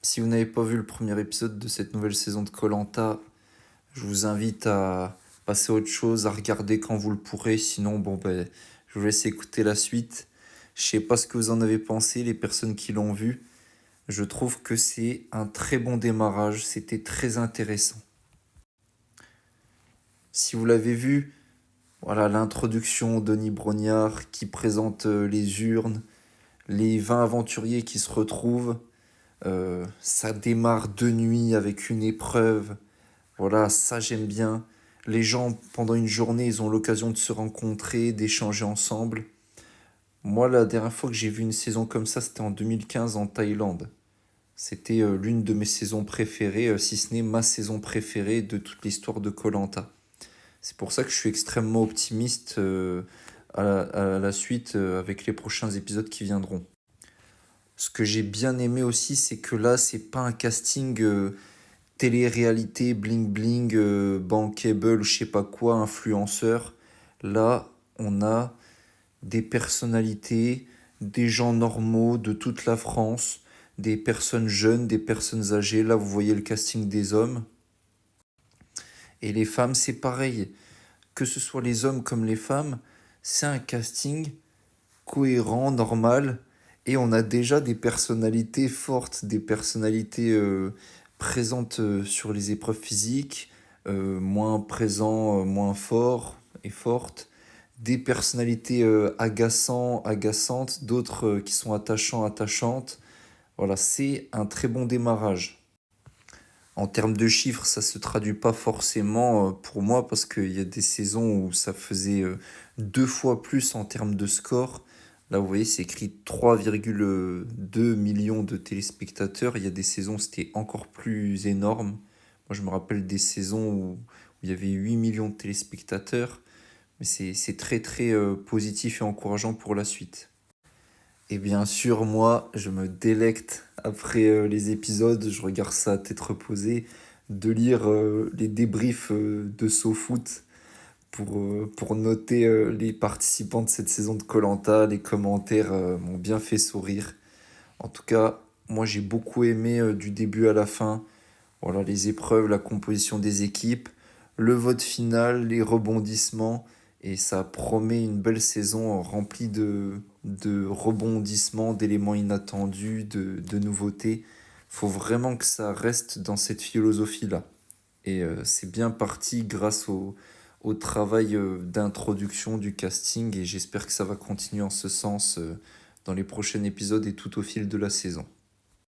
Si vous n'avez pas vu le premier épisode de cette nouvelle saison de koh je vous invite à passer à autre chose, à regarder quand vous le pourrez. Sinon, je vous laisse écouter la suite. Je sais pas ce que vous en avez pensé, les personnes qui l'ont vu. Je trouve que c'est un très bon démarrage. C'était très intéressant. Si vous l'avez vu, voilà l'introduction Denis Brognard qui présente les urnes, les 20 aventuriers qui se retrouvent. Ça démarre de nuit avec une épreuve. Voilà, ça j'aime bien. Les gens, pendant une journée, ils ont l'occasion de se rencontrer, d'échanger ensemble. Moi, la dernière fois que j'ai vu une saison comme ça, c'était en 2015 en Thaïlande. C'était l'une de mes saisons préférées, si ce n'est ma saison préférée de toute l'histoire de koh. C'est pour ça que je suis extrêmement optimiste à la suite avec les prochains épisodes qui viendront. Ce que j'ai bien aimé aussi, c'est que là, c'est pas un casting télé-réalité, bling-bling, bankable ou je sais pas quoi, influenceur. Là, on a des personnalités, des gens normaux de toute la France, des personnes jeunes, des personnes âgées. Là, vous voyez le casting des hommes. Et les femmes, c'est pareil. Que ce soit les hommes comme les femmes, c'est un casting cohérent, normal. Et on a déjà des personnalités fortes, des personnalités présentes sur les épreuves physiques, moins présents, moins forts et fortes. Des personnalités agaçantes, d'autres qui sont attachants, attachantes. Voilà, c'est un très bon démarrage. En termes de chiffres, ça se traduit pas forcément pour moi parce qu'il y a des saisons où ça faisait deux fois plus en termes de score. Là, vous voyez, c'est écrit 3,2 millions de téléspectateurs. Il y a des saisons où c'était encore plus énorme. Moi, je me rappelle des saisons où il y avait 8 millions de téléspectateurs. Mais c'est très très positif et encourageant pour la suite. Et bien sûr, moi, je me délecte après les épisodes, je regarde ça à tête reposée, de lire les débriefs de SoFoot pour noter les participants de cette saison de koh. Les commentaires m'ont bien fait sourire. En tout cas, moi j'ai beaucoup aimé du début à la fin. Voilà, les épreuves, la composition des équipes, le vote final, les rebondissements. Et ça promet une belle saison remplie de rebondissements, d'éléments inattendus, de nouveautés. Faut vraiment que ça reste dans cette philosophie-là. Et c'est bien parti grâce au travail d'introduction du casting. Et j'espère que ça va continuer en ce sens dans les prochains épisodes et tout au fil de la saison.